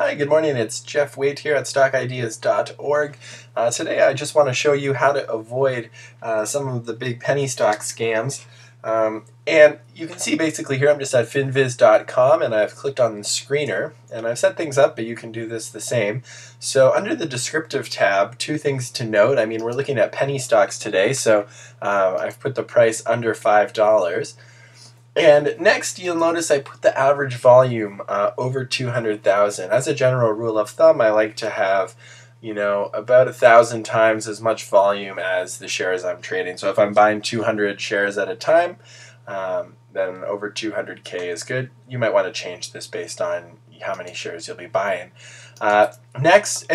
Hi, good morning. It's Jeff Waite here at stockideas.org. Today I just want to show you how to avoid some of the big penny stock scams. And you can see basically here I'm just at finviz.com and I've clicked on the screener and I've set things up, but you can do this the same. So under the descriptive tab, two things to note. I mean, we're looking at penny stocks today, so I've put the price under $5. And next, you'll notice I put the average volume over 200,000. As a general rule of thumb, I like to have, about 1,000 times as much volume as the shares I'm trading. So if I'm buying 200 shares at a time, then over 200K is good. You might want to change this based on how many shares you'll be buying. Next,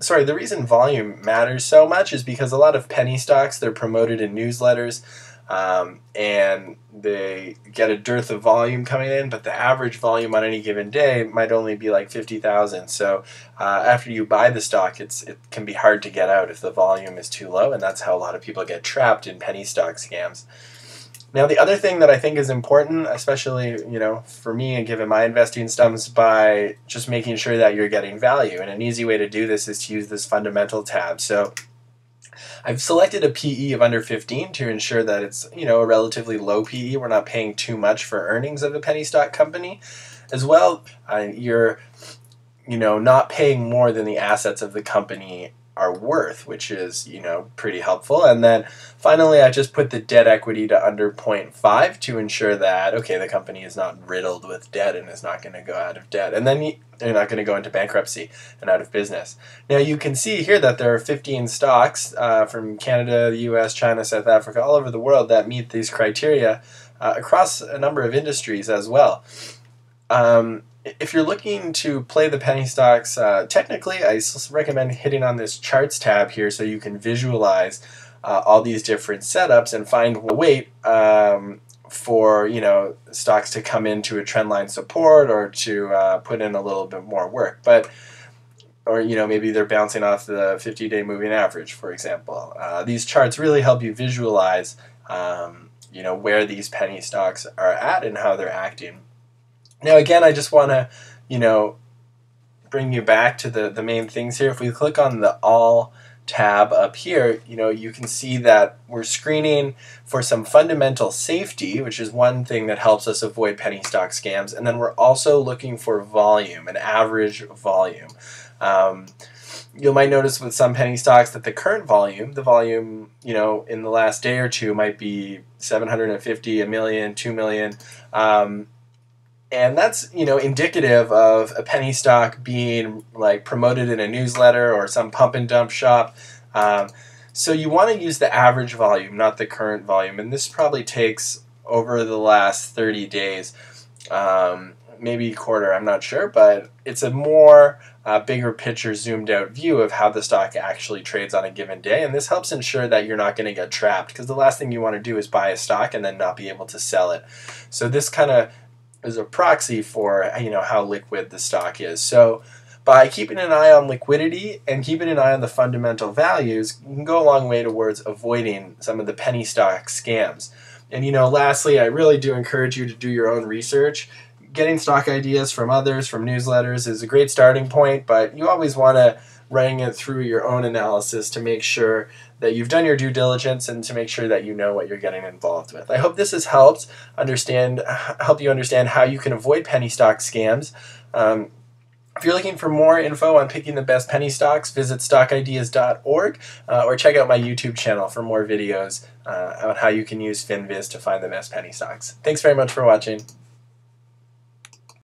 sorry, the reason volume matters so much is because a lot of penny stocks, they're promoted in newsletters. And they get a dearth of volume coming in, but the average volume on any given day might only be like 50,000. So after you buy the stock, it can be hard to get out if the volume is too low, and that's how a lot of people get trapped in penny stock scams. Now, the other thing that I think is important, especially for me and given my investing stems, by just making sure that you're getting value. And an easy way to do this is to use this fundamental tab. So I've selected a PE of under 15 to ensure that it's a relatively low PE. We're not paying too much for earnings of a penny stock company. As well, you're not paying more than the assets of the company are worth, which is pretty helpful. And then finally, I just put the debt equity to under 0.5 to ensure that the company is not riddled with debt and is not going to go out of debt, and then they're not going to go into bankruptcy and out of business. Now you can see here that there are 15 stocks from Canada, the US, China, South Africa, all over the world that meet these criteria across a number of industries as well. If you're looking to play the penny stocks, technically I recommend hitting on this charts tab here so you can visualize all these different setups and find a weight for stocks to come into a trendline support or to put in a little bit more work. Or maybe they're bouncing off the 50-day moving average, for example. These charts really help you visualize where these penny stocks are at and how they're acting. Now again, I just want to, bring you back to the main things here. If we click on the All tab up here, you can see that we're screening for some fundamental safety, which is one thing that helps us avoid penny stock scams. And then we're also looking for volume, an average volume. You might notice with some penny stocks that the current volume, in the last day or two might be 750, a million, 2 million. And that's, indicative of a penny stock being promoted in a newsletter or some pump and dump shop. So you want to use the average volume, not the current volume. And this probably takes over the last 30 days, maybe a quarter, I'm not sure. But it's a more bigger picture, zoomed out view of how the stock actually trades on a given day. And this helps ensure that you're not going to get trapped, because the last thing you want to do is buy a stock and then not be able to sell it. So this kind of is a proxy for how liquid the stock is. So by keeping an eye on liquidity and keeping an eye on the fundamental values, you can go a long way towards avoiding some of the penny stock scams. And lastly, I really do encourage you to do your own research. Getting stock ideas from others, from newsletters, is a great starting point, but you always want to running it through your own analysis to make sure that you've done your due diligence and to make sure that you know what you're getting involved with. I hope this has helped help you understand how you can avoid penny stock scams. If you're looking for more info on picking the best penny stocks, visit stockideas.org or check out my YouTube channel for more videos on how you can use FinViz to find the best penny stocks. Thanks very much for watching.